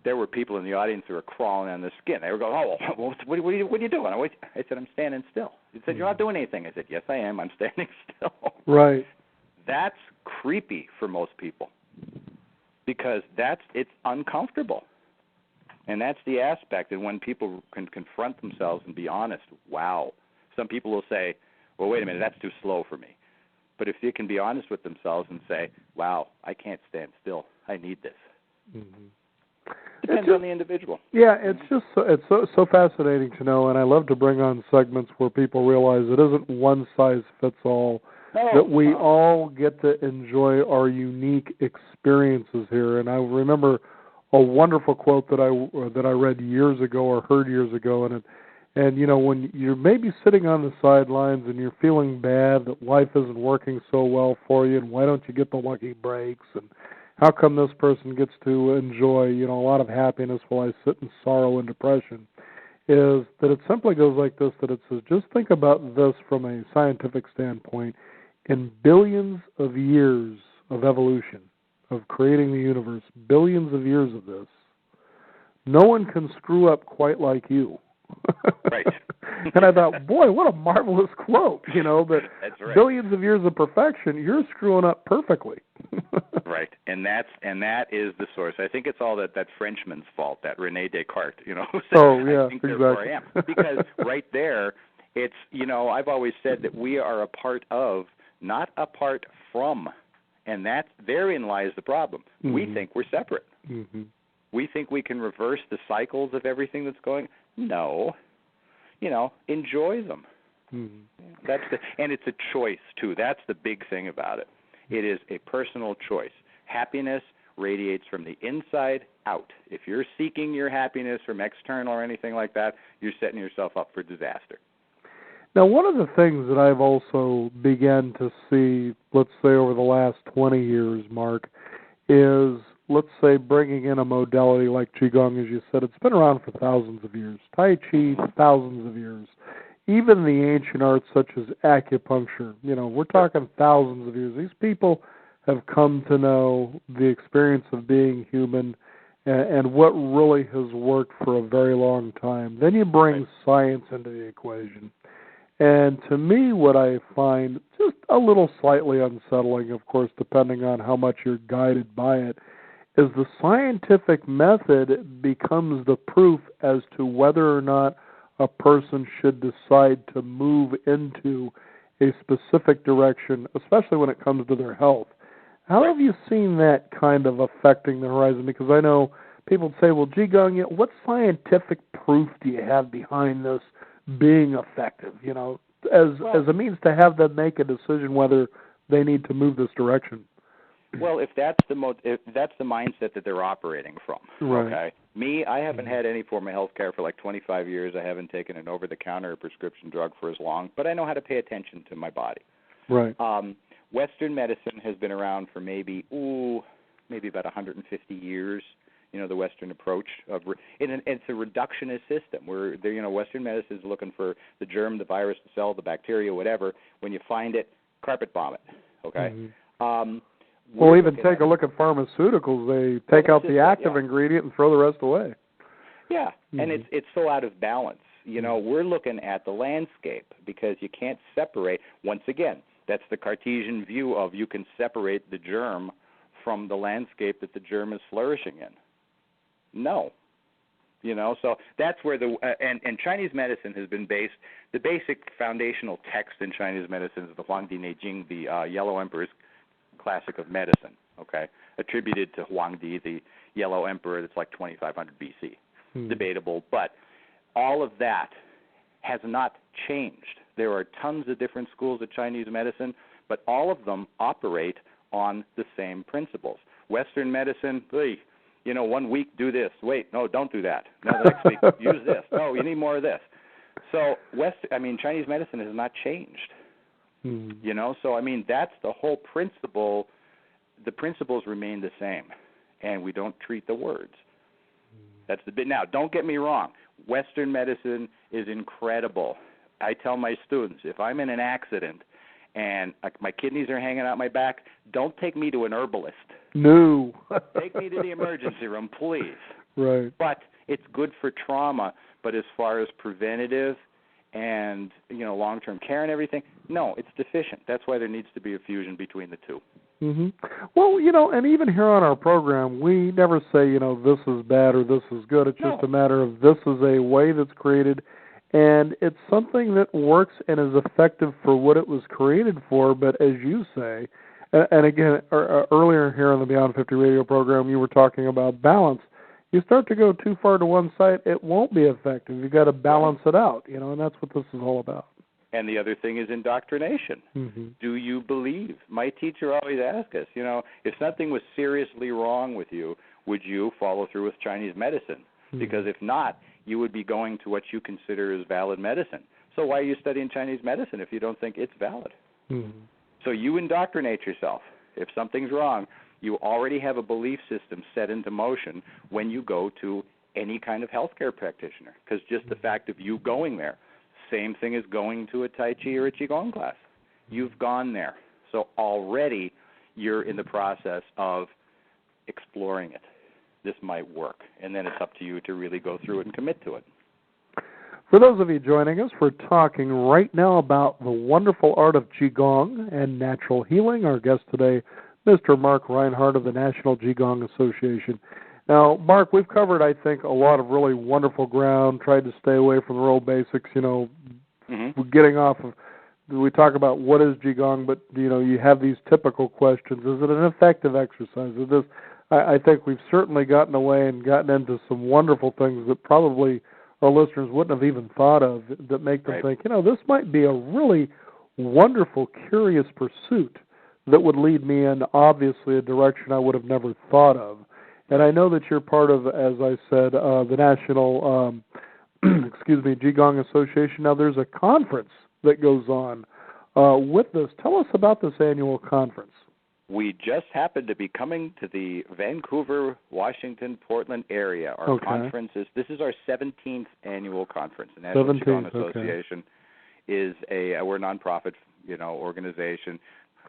there were people in the audience who were crawling on their skin. They were going, "Oh, what are you doing?" I said, "I'm standing still." He said, "You're not doing anything." I said, "Yes, I am. I'm standing still." Right. That's creepy for most people because it's uncomfortable. And that's the aspect. And when people can confront themselves and be honest, wow. Some people will say, well, wait a minute, that's too slow for me. But if they can be honest with themselves and say, wow, I can't stand still. I need this. Mm-hmm. Depends on the individual. Yeah, it's just so fascinating to know, and I love to bring on segments where people realize it isn't one size fits all, that we all get to enjoy our unique experiences here. And I remember a wonderful quote that I read years ago or heard years ago, and when you're maybe sitting on the sidelines and you're feeling bad that life isn't working so well for you, and why don't you get the lucky breaks, and how come this person gets to enjoy, a lot of happiness while I sit in sorrow and depression, is that it simply goes like this, that it says, just think about this from a scientific standpoint. In billions of years of evolution, of creating the universe, billions of years of this, no one can screw up quite like you. Right. And I thought, boy, what a marvelous quote, that That's right. Billions of years of perfection, you're screwing up perfectly. Right. And that is the source. I think it's all that Frenchman's fault, that René Descartes, who said, I think therefore I am. Because right there, it's, I've always said that we are a part of, not apart from. And therein lies the problem. Mm-hmm. We think we're separate. Mm-hmm. We think we can reverse the cycles of everything that's going. No. Enjoy them. Mm-hmm. And it's a choice, too. That's the big thing about it. It is a personal choice. Happiness radiates from the inside out. If you're seeking your happiness from external or anything like that, you're setting yourself up for disaster. Now, one of the things that I've also began to see, let's say over the last 20 years, Mark, is, let's say, bringing in a modality like Qigong, as you said. It's been around for thousands of years. Tai Chi, thousands of years. Even the ancient arts such as acupuncture, we're talking thousands of years. These people have come to know the experience of being human and what really has worked for a very long time. Then you bring science into the equation. And to me, what I find just a little slightly unsettling, of course, depending on how much you're guided by it, is the scientific method becomes the proof as to whether or not a person should decide to move into a specific direction, especially when it comes to their health. How have you seen that kind of affecting the horizon? Because I know people say, well, Qigong, what scientific proof do you have behind this being effective, as a means to have them make a decision whether they need to move this direction? Well, if that's the mindset that they're operating from, right. Okay. Me, I haven't had any form of health care for like 25 years. I haven't taken an over-the-counter prescription drug for as long, but I know how to pay attention to my body. Right. Western medicine has been around for maybe about 150 years. The Western approach it's a reductionist system where Western medicine is looking for the germ, the virus, the cell, the bacteria, whatever. When you find it, carpet bomb it. Okay. Mm-hmm. Well, even take a look at pharmaceuticals. They take out the active ingredient and throw the rest away. Yeah, and it's so out of balance. We're looking at the landscape because you can't separate. Once again, That's the Cartesian view of you can separate the germ from the landscape that the germ is flourishing in. No. So that's where and Chinese medicine has been based. The basic foundational text in Chinese medicine is the Huangdi Neijing, the Yellow Emperor's classic of medicine, okay, attributed to Huangdi, the Yellow Emperor. That's like 2500 BC. Debatable, but all of that has not changed. There are tons of different schools of Chinese medicine, but all of them operate on the same principles. Western medicine, 1 week do this. Wait, no, don't do that. No, the next week use this. No, you need more of this. So Chinese medicine has not changed. So that's the whole principle. The principles remain the same, and we don't treat the words. That's the bit. Now, don't get me wrong. Western medicine is incredible. I tell my students, if I'm in an accident and my kidneys are hanging out my back, don't take me to an herbalist. No. Take me to the emergency room, please. Right. But it's good for trauma. But as far as preventative and long-term care and everything, no, it's deficient. That's why there needs to be a fusion between the two. Mm-hmm. Well, and even here on our program, we never say, this is bad or this is good. It's just a matter of this is a way that's created, and it's something that works and is effective for what it was created for. But as you say, and again, earlier here on the Beyond 50 radio program, you were talking about balance. You start to go too far to one side, it won't be effective. You've got to balance it out, and that's what this is all about. And the other thing is indoctrination. Mm-hmm. Do you believe? My teacher always asked us, if something was seriously wrong with you, would you follow through with Chinese medicine? Mm-hmm. Because if not, you would be going to what you consider as valid medicine. So why are you studying Chinese medicine if you don't think it's valid? Mm-hmm. So you indoctrinate yourself. If something's wrong, you already have a belief system set into motion when you go to any kind of healthcare practitioner, because just the fact of you going there, same thing as going to a Tai Chi or a Qigong class. You've gone there. So already you're in the process of exploring it. This might work. And then it's up to you to really go through it and commit to it. For those of you joining us, we're talking right now about the wonderful art of Qigong and natural healing. Our guest today, Mr. Mark Reinhardt of the National Qigong Association. Now, Mark, we've covered, I think, a lot of really wonderful ground, tried to stay away from the real basics, We're getting off of, we talk about what is Qigong, but, you have these typical questions. Is it an effective exercise? Is this, I think we've certainly gotten away and gotten into some wonderful things that probably our listeners wouldn't have even thought of that make them think, this might be a really wonderful, curious pursuit that would lead me in, obviously, a direction I would have never thought of. And I know that you're part of, as I said, the National, Qigong Association. Now, there's a conference that goes on with this. Tell us about this annual conference. We just happen to be coming to the Vancouver, Washington, Portland area. Our conference is, this is our 17th annual conference. The National Qigong Association is we're a nonprofit, organization.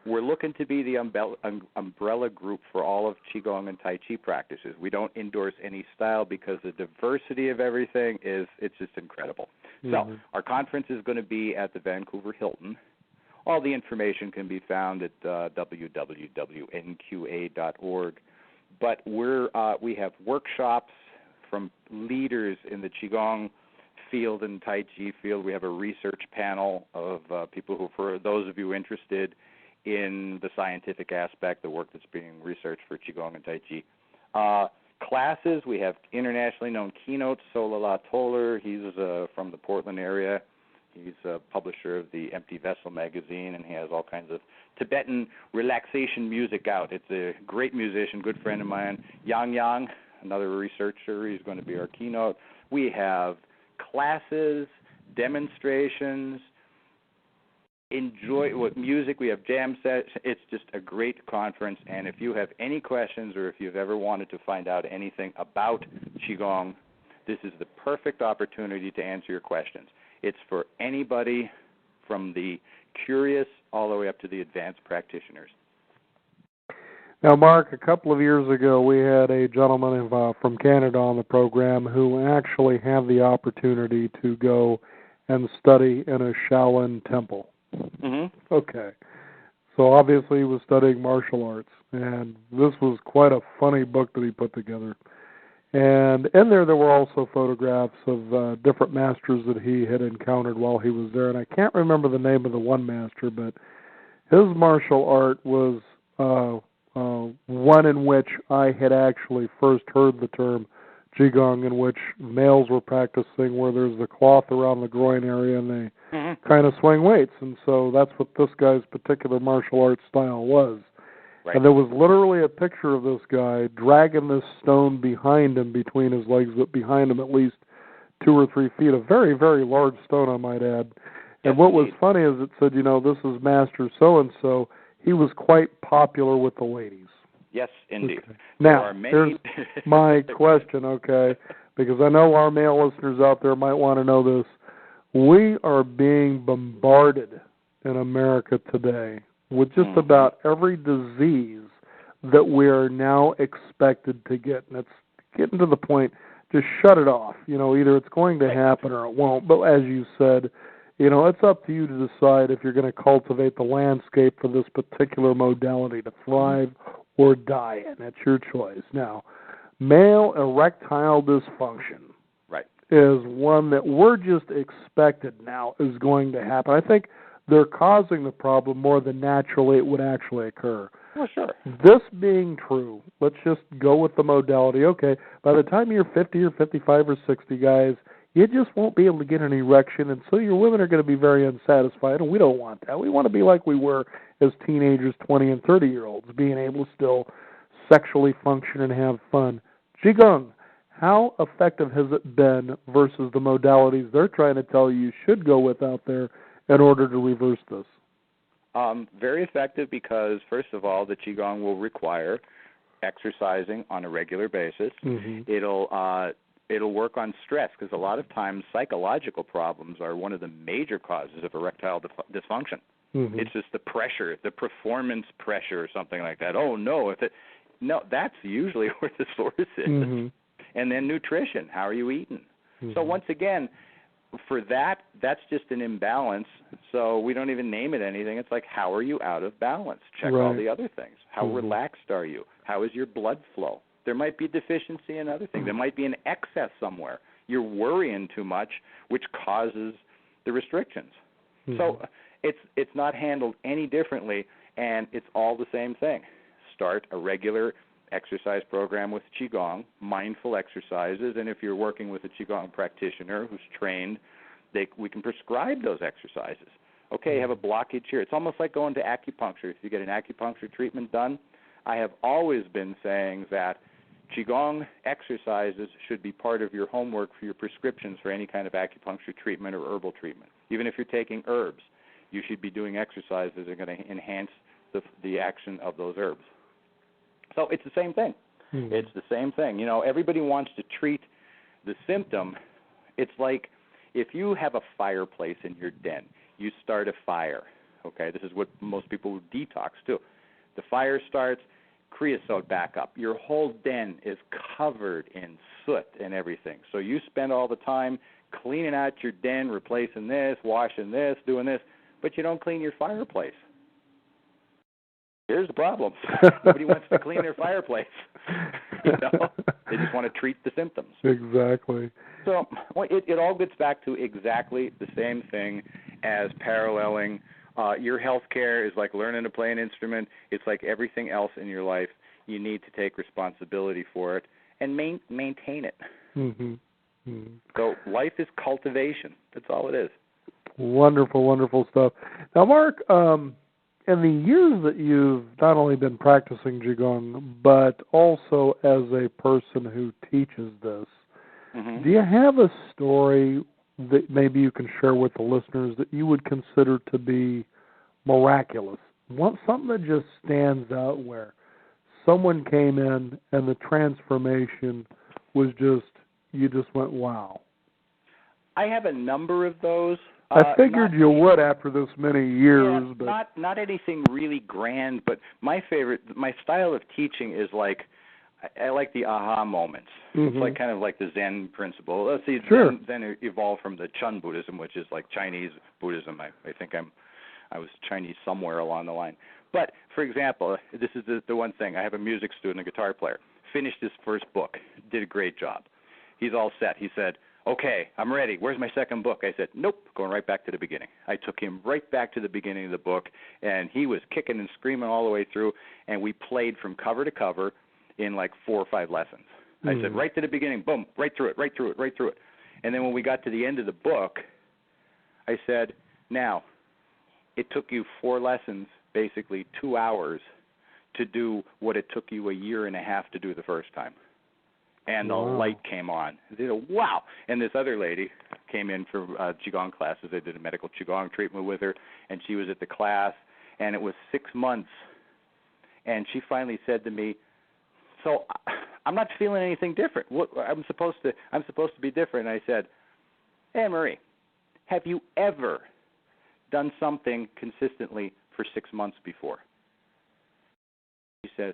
We're looking to be the umbrella group for all of Qigong and Tai Chi practices. We don't endorse any style because the diversity of everything it's just incredible. Mm-hmm. So our conference is going to be at the Vancouver Hilton. All the information can be found at www.nqa.org. But we have workshops from leaders in the Qigong field and Tai Chi field. We have a research panel of people who, for those of you interested in the scientific aspect, the work that's being researched for Qigong and Tai Chi. Classes, we have internationally known keynotes. Solala Toller, he's from the Portland area. He's a publisher of the Empty Vessel magazine, and he has all kinds of Tibetan relaxation music out. It's a great musician, good friend of mine. Yang, another researcher, he's going to be our keynote. We have classes, demonstrations, enjoy with music. We have jam sets. It's just a great conference, and if you have any questions or if you've ever wanted to find out anything about Qigong, this is the perfect opportunity to answer your questions. It's for anybody from the curious all the way up to the advanced practitioners. Now, Mark, a couple of years ago, we had a gentleman from Canada on the program who actually had the opportunity to go and study in a Shaolin temple. Mm-hmm. Okay. So obviously he was studying martial arts, and this was quite a funny book that he put together. And in there were also photographs of different masters that he had encountered while he was there. And I can't remember the name of the one master, but his martial art was one in which I had actually first heard the term Qigong, in which males were practicing where there's the cloth around the groin area and they kind of swing weights. And so that's what this guy's particular martial arts style was. Right. And there was literally a picture of this guy dragging this stone behind him, between his legs, but behind him at least 2 or 3 feet. A very, very large stone, I might add. And what was funny is it said, this is Master so-and-so. He was quite popular with the ladies. Yes, indeed. Okay. Now, here's my question, okay, because I know our male listeners out there might want to know this. We are being bombarded in America today with just about every disease that we are now expected to get. And it's getting to the point, just shut it off. Either it's going to happen or it won't. But as you said, it's up to you to decide if you're going to cultivate the landscape for this particular modality to thrive or die in. It's your choice. Now, male erectile dysfunction is one that we're just expected now is going to happen. I think they're causing the problem more than naturally it would actually occur. Oh, sure. This being true, let's just go with the modality. Okay, by the time you're 50 or 55 or 60, guys, you just won't be able to get an erection, and so your women are going to be very unsatisfied, and we don't want that. We want to be like we were as teenagers, 20 and 30-year-olds, being able to still sexually function and have fun. Qigong, how effective has it been versus the modalities they're trying to tell you should go with out there in order to reverse this? Very effective because, first of all, the Qigong will require exercising on a regular basis. It'll work on stress, because a lot of times psychological problems are one of the major causes of erectile dysfunction. It's just the pressure, the performance pressure or something like that. Oh, no. That's usually where the source is. And then nutrition. How are you eating? So once again, for that's just an imbalance. So we don't even name it anything. It's like, how are you out of balance? Check all the other things. How relaxed are you? How is your blood flow? There might be deficiency in other things. There might be an excess somewhere. You're worrying too much, which causes the restrictions. So it's not handled any differently, and it's all the same thing. Start a regular exercise program with Qigong, mindful exercises, and if you're working with a Qigong practitioner who's trained, we can prescribe those exercises. Okay, have a blockage here. It's almost like going to acupuncture. If you get an acupuncture treatment done, I have always been saying that Qigong exercises should be part of your homework for your prescriptions for any kind of acupuncture treatment or herbal treatment. Even if you're taking herbs, you should be doing exercises that are going to enhance the action of those herbs. So it's the same thing. It's the same thing. Everybody wants to treat the symptom. It's like if you have a fireplace in your den, you start a fire. Okay, this is what most people detox do. The fire starts, creosote back up. Your whole den is covered in soot and everything. So you spend all the time cleaning out your den, replacing this, washing this, doing this, but you don't clean your fireplace. Here's the problem. Nobody wants to clean their fireplace. They just want to treat the symptoms. Exactly. So it all gets back to exactly the same thing as paralleling. Your health care is like learning to play an instrument. It's like everything else in your life. You need to take responsibility for it and maintain it. So life is cultivation. That's all it is. Wonderful, wonderful stuff. Now, Mark, in the years that you've not only been practicing Qigong, but also as a person who teaches this, do you have a story that maybe you can share with the listeners that you would consider to be miraculous? Something that just stands out where someone came in and the transformation was just, you just went, wow. I have a number of those. I figured you would after this many years. Yeah, but not anything really grand, but my style of teaching is like, I like the aha moments. It's like kind of like the Zen principle. Let's see, Zen evolved from the Chun Buddhism, which is like Chinese Buddhism. I think I was Chinese somewhere along the line. But, for example, this is the one thing. I have a music student, a guitar player, finished his first book, did a great job. He's all set. He said, okay, I'm ready. Where's my second book? I said, nope, going right back to the beginning. I took him right back to the beginning of the book, and he was kicking and screaming all the way through, and we played from cover to cover in like 4 or 5 lessons. I said, right to the beginning, boom, right through it, right through it, right through it. And then when we got to the end of the book, I said, now, it took you 4 lessons, basically 2 hours, to do what it took you a year and a half to do the first time. And the light came on. I said, wow. And this other lady came in for Qigong classes. I did a medical Qigong treatment with her, and she was at the class, and it was 6 months. And she finally said to me, so I'm not feeling anything different. What, I'm supposed to be different. And I said, Anne Marie, have you ever done something consistently for 6 months before? She said,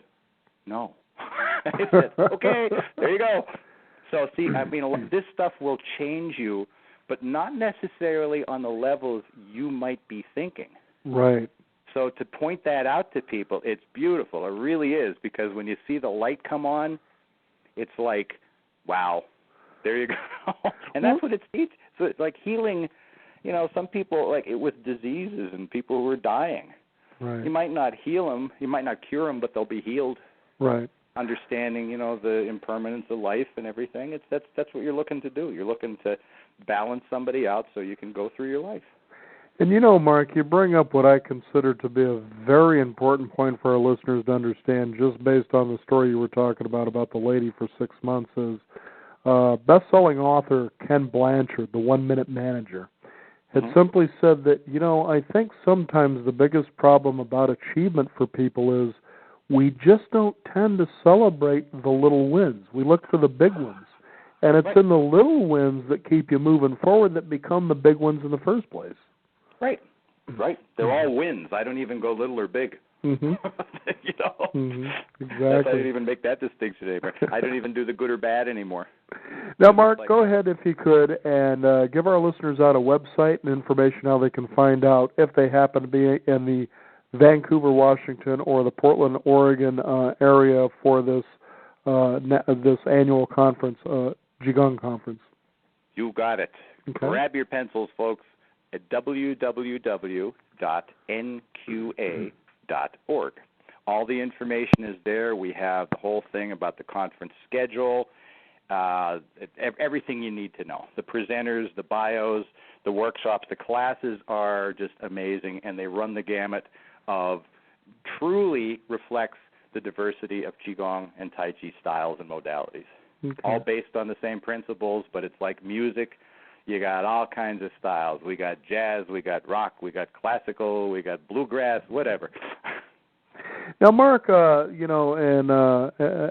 no. I said, okay, there you go. So, see, I mean, this stuff will change you, but not necessarily on the levels you might be thinking. Right. So to point that out to people, it's beautiful. It really is, because when you see the light come on, it's like, wow, there you go. And that's what it's teaching. So it's like healing, you know, some people, like with diseases and people who are dying. Right. You might not heal them, you might not cure them, but they'll be healed. Right. Understanding, you know, the impermanence of life and everything. That's what you're looking to do. You're looking to balance somebody out so you can go through your life. And you know, Mark, you bring up what I consider to be a very important point for our listeners to understand, just based on the story you were talking about the lady for 6 months, is best-selling author Ken Blanchard, the 1-Minute Manager, had simply said that, you know, I think sometimes the biggest problem about achievement for people is we just don't tend to celebrate the little wins. We look for the big ones. And it's in the little wins that keep you moving forward that become the big ones in the first place. Right. They're all wins. I don't even go little or big. You know? Exactly. I don't even make that distinction anymore. I don't even do the good or bad anymore. Now, Mark, go ahead, if you could, and give our listeners out a website and information how they can find out if they happen to be in the Vancouver, Washington, or the Portland, Oregon area for this this annual conference, Qigong conference. You got it. Okay. Grab your pencils, folks, at www.nqa.org. All the information is there. We have the whole thing about the conference schedule, everything you need to know. The presenters, the bios, the workshops, the classes are just amazing, and they run the gamut of truly reflects the diversity of Qigong and Tai Chi styles and modalities. Okay. All based on the same principles, but it's like music. You got all kinds of styles. We got jazz, we got rock, we got classical, we got bluegrass, whatever. Now, Mark, you know, and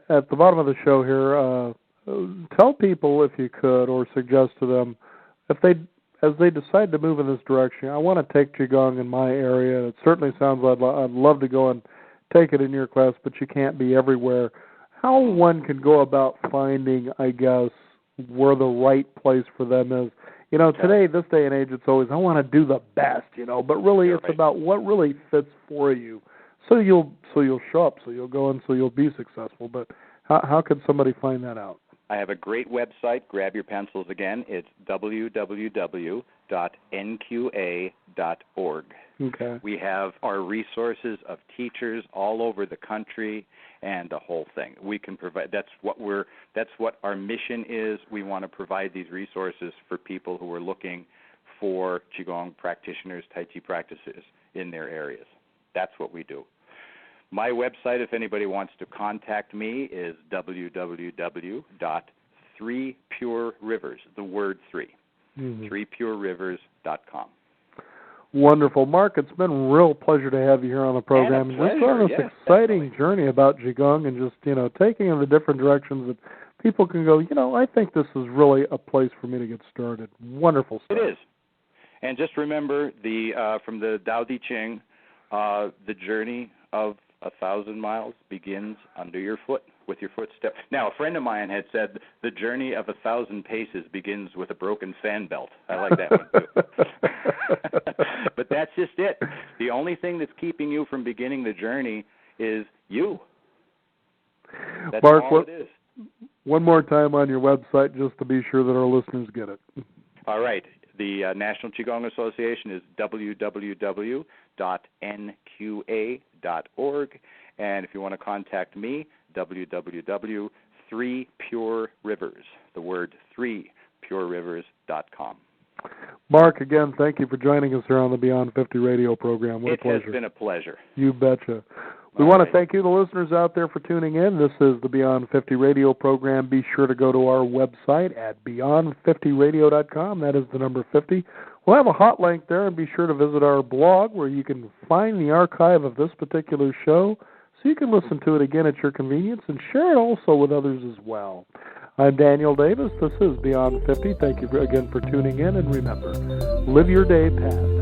at the bottom of the show here, tell people, if you could, or suggest to them, if they, as they decide to move in this direction, I want to take Qigong in my area. It certainly sounds like I'd love to go and take it in your class, but you can't be everywhere. How one can go about finding, I guess, where the right place for them is. You know, today, this day and age, it's always, I want to do the best, you know, but really it's about what really fits for you. So you'll show up, so you'll go and so you'll be successful. But how can somebody find that out? I have a great website. Grab your pencils again. It's www.nqa.org. Okay. We have our resources of teachers all over the country and the whole thing. We can provide. That's what our mission is. We want to provide these resources for people who are looking for Qigong practitioners, Tai Chi practices in their areas. That's what we do. My website, if anybody wants to contact me, is www.3purerivers, the word 3, 3purerivers.com. Wonderful. Mark, it's been a real pleasure to have you here on the program. And a pleasure, just on this exciting definitely. journey about Qigong and just, you know, taking in the different directions that people can go, you know, I think this is really a place for me to get started. Wonderful stuff. It is. And just remember, from the Tao Te Ching, the journey of 1,000 miles begins under your foot. with your footsteps. Now, a friend of mine had said the journey of 1,000 paces begins with a broken fan belt. I like that one too. But that's just it. The only thing that's keeping you from beginning the journey is you. That's Mark, all it is. One more time on your website just to be sure that our listeners get it. All right. The National Qigong Association is www.nqa.org. And if you want to contact me, www.3purerivers, the word 3purerivers.com. Mark, again, thank you for joining us here on the Beyond 50 radio program. What a pleasure. It has been a pleasure. You betcha. We want to thank you, the listeners out there, for tuning in. This is the Beyond 50 radio program. Be sure to go to our website at beyond50radio.com. That is the number 50. We'll have a hot link there, and be sure to visit our blog where you can find the archive of this particular show so you can listen to it again at your convenience and share it also with others as well. I'm Daniel Davis. This is Beyond 50. Thank you again for tuning in, and remember, live your day past